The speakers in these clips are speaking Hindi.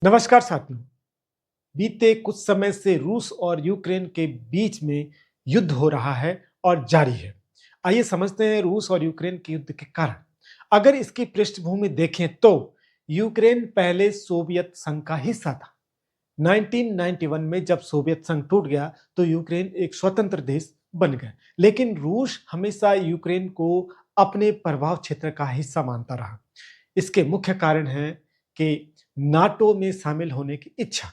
नमस्कार साथियों। बीते कुछ समय से रूस और यूक्रेन के बीच में युद्ध हो रहा है और जारी है। आइए समझते हैं रूस और यूक्रेन के युद्ध के कारण। अगर इसकी पृष्ठभूमि देखें तो यूक्रेन पहले सोवियत संघ का हिस्सा था। 1991 में जब सोवियत संघ टूट गया तो यूक्रेन एक स्वतंत्र देश बन गया। लेकिन रूस हमेशा यूक्रेन को अपने प्रभाव क्षेत्र का हिस्सा मानता रहा। इसके मुख्य कारण है कि नाटो में शामिल होने की इच्छा।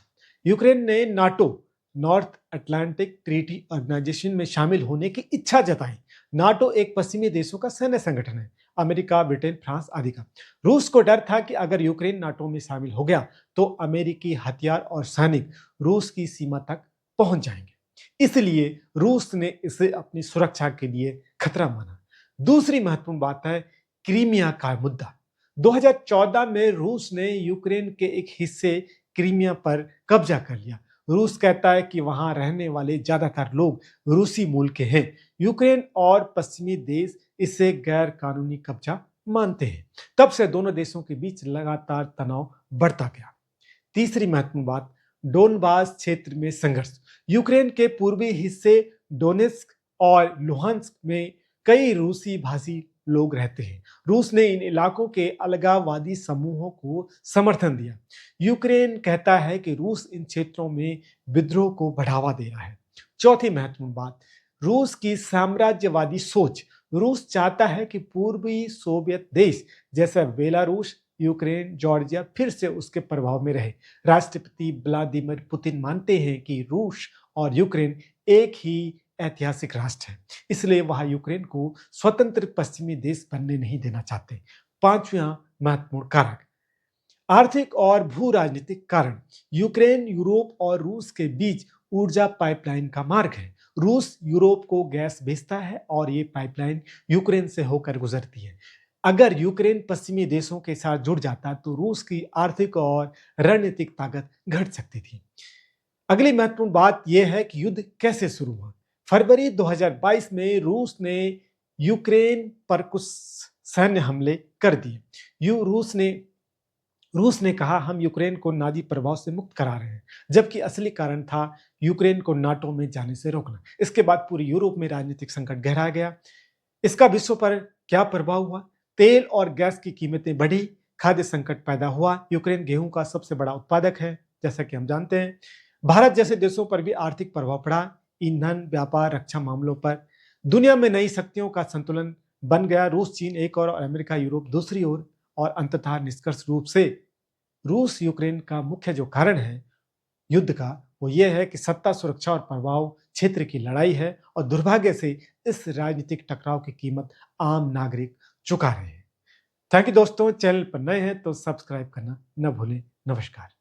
यूक्रेन ने NATO north Atlantic treaty organisation में शामिल होने की इच्छा जताई। नाटो एक पश्चिमी देशों का सैन्य संगठन है, अमेरिका, ब्रिटेन, फ्रांस आदि का। रूस को डर था कि अगर यूक्रेन नाटो में शामिल हो गया तो अमेरिकी हथियार और सैनिक रूस की सीमा तक पहुंच जाएंगे। इसलिए रूस ने इसे अपनी सुरक्षा के लिए खतरा माना। दूसरी महत्वपूर्ण बात है क्रीमिया का मुद्दा। 2014 में रूस ने यूक्रेन के एक हिस्से क्रीमिया पर कब्जा कर लिया। रूस कहता है कि वहां रहने वाले ज्यादातर लोग रूसी मूल के हैं। यूक्रेन और पश्चिमी देश इसे गैर कानूनी कब्जा मानते हैं। तब से दोनों देशों के बीच लगातार तनाव बढ़ता गया। तीसरी महत्वपूर्ण बात, डोनबास क्षेत्र में संघर्ष। यूक्रेन के पूर्वी हिस्से डोनेस्क और लुहांस्क में कई रूसी भाषी लोग रहते हैं। रूस ने इन इलाकों के अलगाववादी समूहों को समर्थन दिया। यूक्रेन कहता है कि रूस इन क्षेत्रों में विद्रोह को बढ़ावा दे रहा है। चौथी महत्वपूर्ण बात, रूस की साम्राज्यवादी सोच। रूस चाहता है कि पूर्वी सोवियत देश जैसे बेलारूस, यूक्रेन, जॉर्जिया फिर से उसके प्रभाव में रहे। राष्ट्रपति व्लादिमीर पुतिन मानते हैं कि रूस और यूक्रेन एक ही ऐतिहासिक राष्ट्र है, इसलिए वह यूक्रेन को स्वतंत्र पश्चिमी देश बनने नहीं देना चाहते। पांचवा महत्वपूर्ण कारक, आर्थिक और भू राजनीतिक कारण। यूक्रेन यूरोप और रूस के बीच ऊर्जा पाइपलाइन का मार्ग है। रूस यूरोप को गैस भेजता है और ये पाइपलाइन यूक्रेन से होकर गुजरती है। अगर यूक्रेन पश्चिमी देशों के साथ जुड़ जाता तो रूस की आर्थिक और रणनीतिक ताकत घट सकती थी। अगली महत्वपूर्ण बात यह है कि युद्ध कैसे शुरू हुआ। फरवरी 2022 में रूस ने यूक्रेन पर कुछ सैन्य हमले कर दिए। यू रूस ने कहा हम यूक्रेन को नाजी प्रभाव से मुक्त करा रहे हैं, जबकि असली कारण था यूक्रेन को नाटो में जाने से रोकना। इसके बाद पूरे यूरोप में राजनीतिक संकट गहरा गया। इसका विश्व पर क्या प्रभाव हुआ? तेल और गैस की कीमतें बढ़ी, खाद्य संकट पैदा हुआ। यूक्रेन गेहूं का सबसे बड़ा उत्पादक है, जैसा कि हम जानते हैं। भारत जैसे देशों पर भी आर्थिक प्रभाव पड़ा, ईंधन, व्यापार, रक्षा मामलों पर। दुनिया में नई शक्तियों का संतुलन बन गया, रूस चीन एक और अमेरिका यूरोप दूसरी ओर। और अंततः निष्कर्ष रूप से रूस यूक्रेन का मुख्य जो कारण है युद्ध का, वो ये है कि सत्ता, सुरक्षा और प्रभाव क्षेत्र की लड़ाई है। और दुर्भाग्य से इस राजनीतिक टकराव की कीमत आम नागरिक चुका रहे हैं। थैंक यू दोस्तों, चैनल पर नए हैं तो सब्सक्राइब करना न भूलें। नमस्कार।